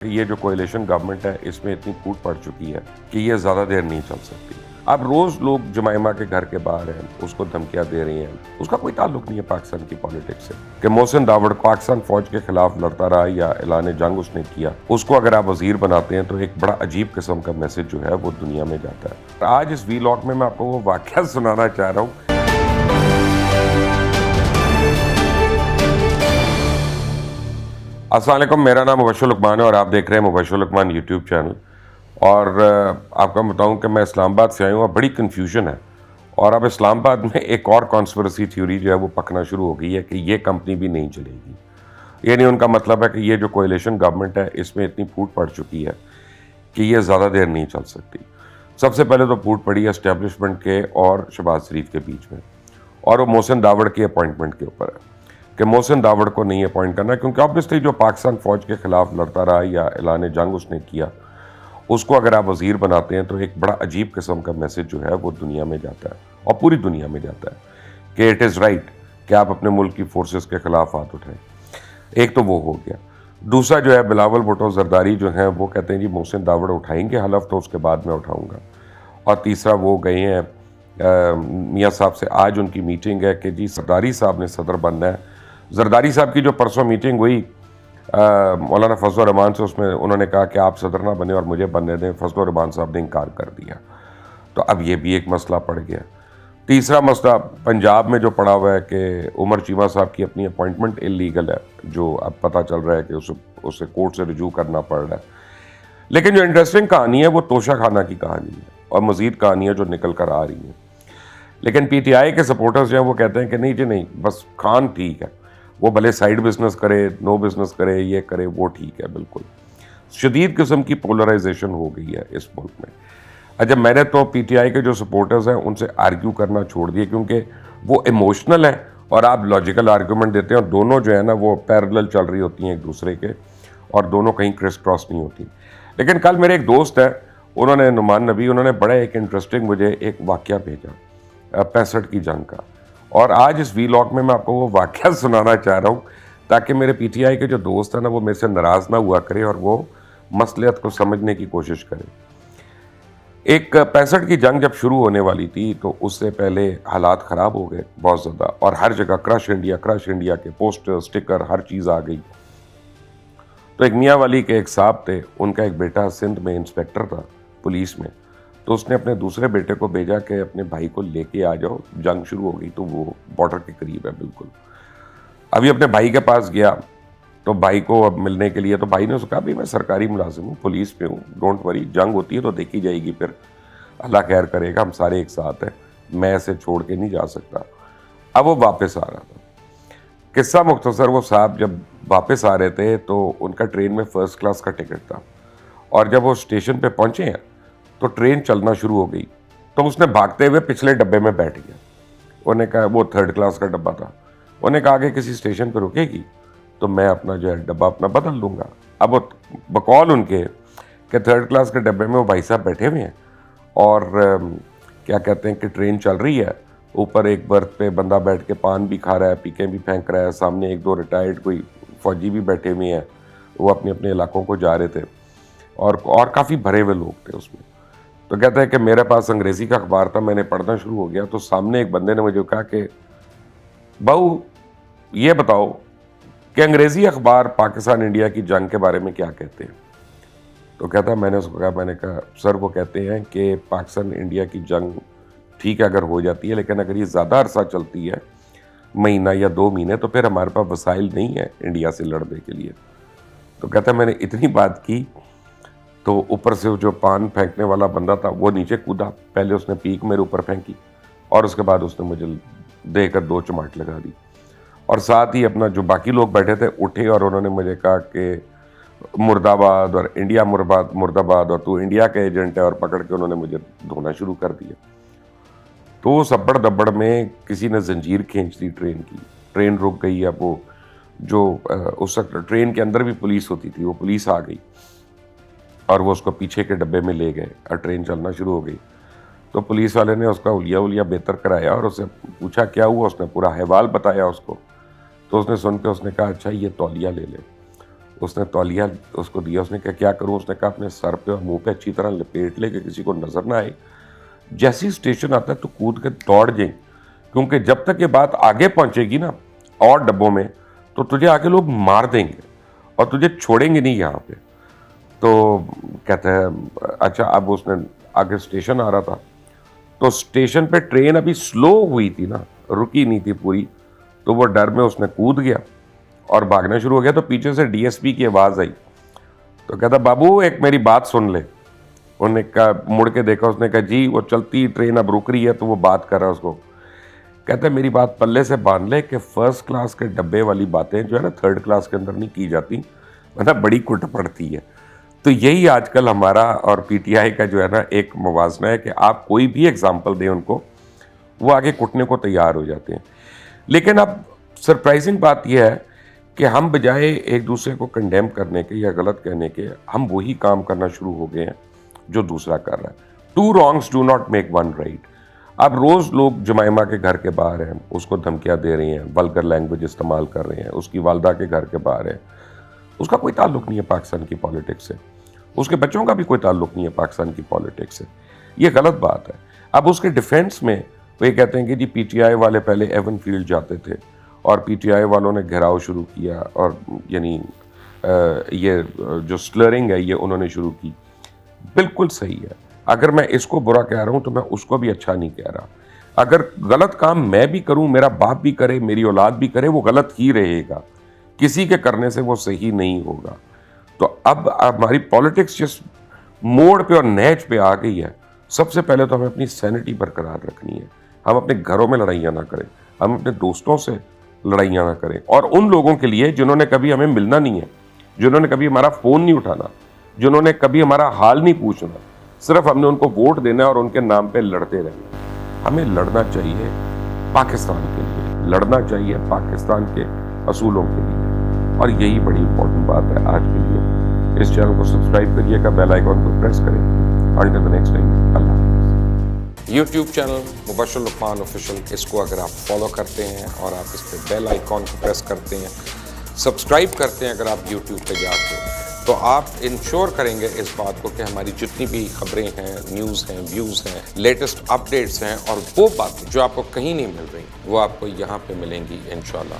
یہ جو coalition government ہے اس میں اتنی پھوٹ پڑ چکی ہے کہ یہ زیادہ دیر نہیں چل سکتی. اب روز لوگ جمائمہ کے گھر کے باہر ہیں, اس کو دھمکیاں دے رہی ہیں. اس کا کوئی تعلق نہیں ہے پاکستان کی پالیٹکس سے کہ محسن داوڑ پاکستان فوج کے خلاف لڑتا رہا یا اعلان جنگ اس نے کیا, اس کو اگر آپ وزیر بناتے ہیں تو ایک بڑا عجیب قسم کا میسج جو ہے وہ دنیا میں جاتا ہے. آج اس ویلاگ میں آپ کو وہ واقعہ سنانا چاہ رہا ہوں. السلام علیکم, میرا نام مبشر لقمان ہے اور آپ دیکھ رہے ہیں مبشر لقمان یوٹیوب چینل. اور آپ کو بتاؤں کہ میں اسلام آباد سے آیا ہوں اور بڑی کنفیوژن ہے. اور اب اسلام آباد میں ایک اور کانسپریسی تھیوری جو ہے وہ پکنا شروع ہو گئی ہے کہ یہ کمپنی بھی نہیں چلے گی. یعنی ان کا مطلب ہے کہ یہ جو کوئلیشن گورنمنٹ ہے اس میں اتنی پھوٹ پڑ چکی ہے کہ یہ زیادہ دیر نہیں چل سکتی. سب سے پہلے تو پھوٹ پڑی ہے اسٹیبلشمنٹ کے اور شہباز شریف کے بیچ میں, اور وہ محسن داوڑ کی اپوائنٹمنٹ کے اوپر ہے کہ محسن داوڑ کو نہیں اپوائنٹ کرنا, کیونکہ آبویسلی جو پاکستان فوج کے خلاف لڑتا رہا یا اعلان جنگ اس نے کیا, اس کو اگر آپ وزیر بناتے ہیں تو ایک بڑا عجیب قسم کا میسج جو ہے وہ دنیا میں جاتا ہے اور پوری دنیا میں جاتا ہے کہ اٹ از رائٹ کہ آپ اپنے ملک کی فورسز کے خلاف ہاتھ اٹھائیں. ایک تو وہ ہو گیا. دوسرا جو ہے بلاول بھٹو زرداری جو ہیں وہ کہتے ہیں جی محسن داوڑ اٹھائیں گے حلف تو اس کے بعد میں اٹھاؤں گا. اور تیسرا وہ گئے ہیں میاں صاحب سے, آج ان کی میٹنگ ہے کہ جی زرداری صاحب نے صدر بننا ہے. زرداری صاحب کی جو پرسوں میٹنگ ہوئی مولانا فضل الرحمان سے, اس میں انہوں نے کہا کہ آپ صدر نہ بنے اور مجھے بننے دیں. فضل الرحمان صاحب نے انکار کر دیا. تو اب یہ بھی ایک مسئلہ پڑ گیا. تیسرا مسئلہ پنجاب میں جو پڑا ہوا ہے کہ عمر چیمہ صاحب کی اپنی اپوائنٹمنٹ انلیگل ہے, جو اب پتہ چل رہا ہے کہ اسے کورٹ سے رجوع کرنا پڑ رہا ہے. لیکن جو انٹرسٹنگ کہانی ہے وہ توشہ خانہ کی کہانی ہے اور مزید کہانیاں جو نکل کر آ رہی ہیں. لیکن پی ٹی آئی کے سپورٹرز جو ہیں وہ کہتے ہیں کہ نہیں جی نہیں, بس خان ٹھیک ہے, وہ بھلے سائیڈ بزنس کرے, نو بزنس کرے, یہ کرے, وہ ٹھیک ہے. بالکل شدید قسم کی پولرائزیشن ہو گئی ہے اس ملک میں. اچھا, میں نے تو پی ٹی آئی کے جو سپورٹرز ہیں ان سے آرگیو کرنا چھوڑ دیے, کیونکہ وہ ایموشنل ہیں اور آپ لاجیکل آرگیومنٹ دیتے ہیں, اور دونوں جو ہے نا وہ پیرلل چل رہی ہوتی ہیں ایک دوسرے کے, اور دونوں کہیں کرس کراس نہیں ہوتی. لیکن کل میرے ایک دوست ہیں, انہوں نے نعمان نبی, انہوں نے بڑا ایک انٹرسٹنگ مجھے ایک واقعہ بھیجا 65 کی جنگ کا. اور آج اس ویلاگ میں آپ کو وہ واقعہ سنانا چاہ رہا ہوں تاکہ میرے پی ٹی آئی کے جو دوست ہیں نا وہ میرے سے ناراض نہ ہوا کرے اور وہ مصلحت کو سمجھنے کی کوشش کرے. ایک 65 کی جنگ جب شروع ہونے والی تھی تو اس سے پہلے حالات خراب ہو گئے بہت زیادہ, اور ہر جگہ کرش انڈیا کے پوسٹر سٹیکر ہر چیز آ گئی. تو ایک میاں والی کے ایک صاحب تھے, ان کا ایک بیٹا سندھ میں انسپیکٹر تھا پولیس میں, تو اس نے اپنے دوسرے بیٹے کو بھیجا کہ اپنے بھائی کو لے کے آ جاؤ, جنگ شروع ہو گئی تو وہ بارڈر کے قریب ہے بالکل. ابھی اپنے بھائی کے پاس گیا تو بھائی کو اب ملنے کے لیے, تو بھائی نے اس کو کہا بھی میں سرکاری ملازم ہوں, پولیس میں ہوں, ڈونٹ وری, جنگ ہوتی ہے تو دیکھی جائے گی, پھر اللہ خیر کرے گا, ہم سارے ایک ساتھ ہیں, میں ایسے چھوڑ کے نہیں جا سکتا. اب وہ واپس آ رہا تھا. قصہ مختصر, وہ صاحب جب واپس آ رہے تھے تو ان کا ٹرین میں فرسٹ کلاس کا ٹکٹ تھا, اور جب وہ اسٹیشن پہ پہنچے ہیں تو ٹرین چلنا شروع ہو گئی, تو اس نے بھاگتے ہوئے پچھلے ڈبے میں بیٹھ گیا. انہوں نے کہا, وہ تھرڈ کلاس کا ڈبہ تھا, انہوں نے کہا کہ کسی اسٹیشن پہ رکے گی تو میں اپنا جو ہے ڈبہ اپنا بدل لوں گا. اب وہ بقول ان کے کہ تھرڈ کلاس کے ڈبے میں وہ بھائی صاحب بیٹھے ہوئے ہیں, اور کیا کہتے ہیں کہ ٹرین چل رہی ہے, اوپر ایک برتھ پہ بندہ بیٹھ کے پان بھی کھا رہا ہے, پیکیں بھی پھینک رہا ہے, سامنے ایک دو ریٹائرڈ کوئی فوجی بھی بیٹھے ہوئے ہیں, وہ اپنے اپنے علاقوں کو جا رہے تھے, اور کافی بھرے ہوئے لوگ تھے اس میں. تو کہتا ہے کہ میرے پاس انگریزی کا اخبار تھا, میں نے پڑھنا شروع ہو گیا, تو سامنے ایک بندے نے مجھے کہا کہ بہو یہ بتاؤ کہ انگریزی اخبار پاکستان انڈیا کی جنگ کے بارے میں کیا کہتے ہیں. تو کہتا ہے میں نے اس کو کہا, میں نے کہا سر وہ کہتے ہیں کہ پاکستان انڈیا کی جنگ ٹھیک ہے اگر ہو جاتی ہے, لیکن اگر یہ زیادہ عرصہ چلتی ہے, مہینہ یا 2 مہینے, تو پھر ہمارے پاس وسائل نہیں ہے انڈیا سے لڑنے کے لیے. تو کہتا ہے میں نے اتنی بات کی تو اوپر سے جو پان پھینکنے والا بندہ تھا وہ نیچے کودا, پہلے اس نے پیک میرے اوپر پھینکی اور اس کے بعد اس نے مجھے دے کر 2 چماٹ لگا دی, اور ساتھ ہی اپنا جو باقی لوگ بیٹھے تھے اٹھے اور انہوں نے مجھے کہا کہ مرد آباد اور انڈیا مرد آباد, اور تو انڈیا کا ایجنٹ ہے, اور پکڑ کے انہوں نے مجھے دھونا شروع کر دیا. تو سبڑ دبڑ میں کسی نے زنجیر کھینچ دی ٹرین کی, ٹرین رک گئی. اب وہ جو اس وقت ٹرین کے اندر بھی پولیس ہوتی تھی, وہ پولیس آ گئی اور وہ اس کو پیچھے کے ڈبے میں لے گئے, اور ٹرین چلنا شروع ہو گئی. تو پولیس والے نے اس کا اولیا بہتر کرایا اور اس سے پوچھا کیا ہوا, اس نے پورا احوال بتایا اس کو. تو اس نے سن کے اس نے کہا اچھا یہ تولیہ لے لے. اس نے تولیہ اس کو دیا, اس نے کہا کیا کروں, اس نے کہا اپنے سر پہ اور منہ پہ اچھی طرح لپیٹ لے کہ کسی کو نظر نہ آئے, جیسی اسٹیشن آتا ہے تو کود کے دوڑ جائیں, کیونکہ جب تک یہ بات آگے پہنچے گی نا اور ڈبوں میں تو تجھے آگے لوگ مار دیں گے اور تجھے چھوڑیں گے نہیں یہاں پہ. تو کہتا ہے اچھا, اب اس نے آگے اسٹیشن آ رہا تھا تو اسٹیشن پہ ٹرین ابھی سلو ہوئی تھی نا, رکی نہیں تھی پوری, تو وہ ڈر میں اس نے کود گیا اور بھاگنا شروع ہو گیا. تو پیچھے سے ڈی ایس پی کی آواز آئی تو کہتا بابو ایک میری بات سن لے. انہوں نے کہا, مڑ کے دیکھا, اس نے کہا جی وہ چلتی ٹرین اب رک رہی ہے, تو وہ بات کر رہا ہے اس کو. کہتا ہے میری بات پلے سے باندھ لے کہ فرسٹ کلاس کے ڈبے والی باتیں جو ہے نا تھرڈ کلاس کے اندر نہیں کی جاتی, ورنہ بڑی کٹ پڑتی ہے. تو یہی آج کل ہمارا اور پی ٹی آئی کا جو ہے نا ایک موازنہ ہے کہ آپ کوئی بھی ایگزامپل دیں ان کو, وہ آگے کٹنے کو تیار ہو جاتے ہیں. لیکن اب سرپرائزنگ بات یہ ہے کہ ہم بجائے ایک دوسرے کو کنڈیم کرنے کے یا غلط کہنے کے, ہم وہی کام کرنا شروع ہو گئے ہیں جو دوسرا کر رہا ہے. 2 wrongs do not make 1 right. اب روز لوگ جمائمہ کے گھر کے باہر ہیں, اس کو دھمکیاں دے رہے ہیں, ولگر لینگویج استعمال کر رہے ہیں, اس کی والدہ کے گھر کے باہر ہے, اس کا کوئی تعلق نہیں ہے پاکستان کی پالیٹکس سے, اس کے بچوں کا بھی کوئی تعلق نہیں ہے پاکستان کی پالیٹکس سے. یہ غلط بات ہے. اب اس کے ڈیفینس میں وہ یہ کہتے ہیں کہ جی پی ٹی آئی والے پہلے ایون فیلڈ جاتے تھے اور پی ٹی آئی والوں نے گھیراؤ شروع کیا, اور یعنی یہ جو سلرنگ ہے یہ انہوں نے شروع کی. بالکل صحیح ہے. اگر میں اس کو برا کہہ رہا ہوں تو میں اس کو بھی اچھا نہیں کہہ رہا. اگر غلط کام میں بھی کروں, میرا باپ بھی کرے, میری اولاد بھی کرے, وہ غلط ہی رہے گا, کسی کے کرنے سے وہ صحیح نہیں ہوگا. تو اب ہماری پالیٹکس جس موڑ پہ اور نہج پہ آ گئی ہے, سب سے پہلے تو ہمیں اپنی سینٹی برقرار رکھنی ہے. ہم اپنے گھروں میں لڑائیاں نہ کریں, ہم اپنے دوستوں سے لڑائیاں نہ کریں, اور ان لوگوں کے لیے جنہوں نے کبھی ہمیں ملنا نہیں ہے, جنہوں نے کبھی ہمارا فون نہیں اٹھانا, جنہوں نے کبھی ہمارا حال نہیں پوچھنا, صرف ہم نے ان کو ووٹ دینا ہے اور ان کے نام پہ لڑتے رہنا. ہمیں لڑنا چاہیے پاکستان کے لیے, لڑنا چاہیے پاکستان کے اصولوں کے لیے, اور یہی بڑی امپورٹنٹ بات ہے آج کے لیے. اس چینل کو سبسکرائب کریے گا, بیل آئیکن کو پریس کریں. انٹل دی نیکسٹ ٹائم, اللہ حافظ. یوٹیوب چینل مبشر لقمان آفیشیل, اس کو اگر آپ فالو کرتے ہیں اور آپ اس پہ بیل آئیکن کو پریس کرتے ہیں, سبسکرائب کرتے ہیں اگر آپ یوٹیوب پہ جا کے, تو آپ انشور کریں گے اس بات کو کہ ہماری جتنی بھی خبریں ہیں, نیوز ہیں, ویوز ہیں, لیٹسٹ اپڈیٹس ہیں, اور وہ باتیں جو آپ کو کہیں نہیں مل رہی وہ آپ کو یہاں پہ ملیں گی انشاءاللہ.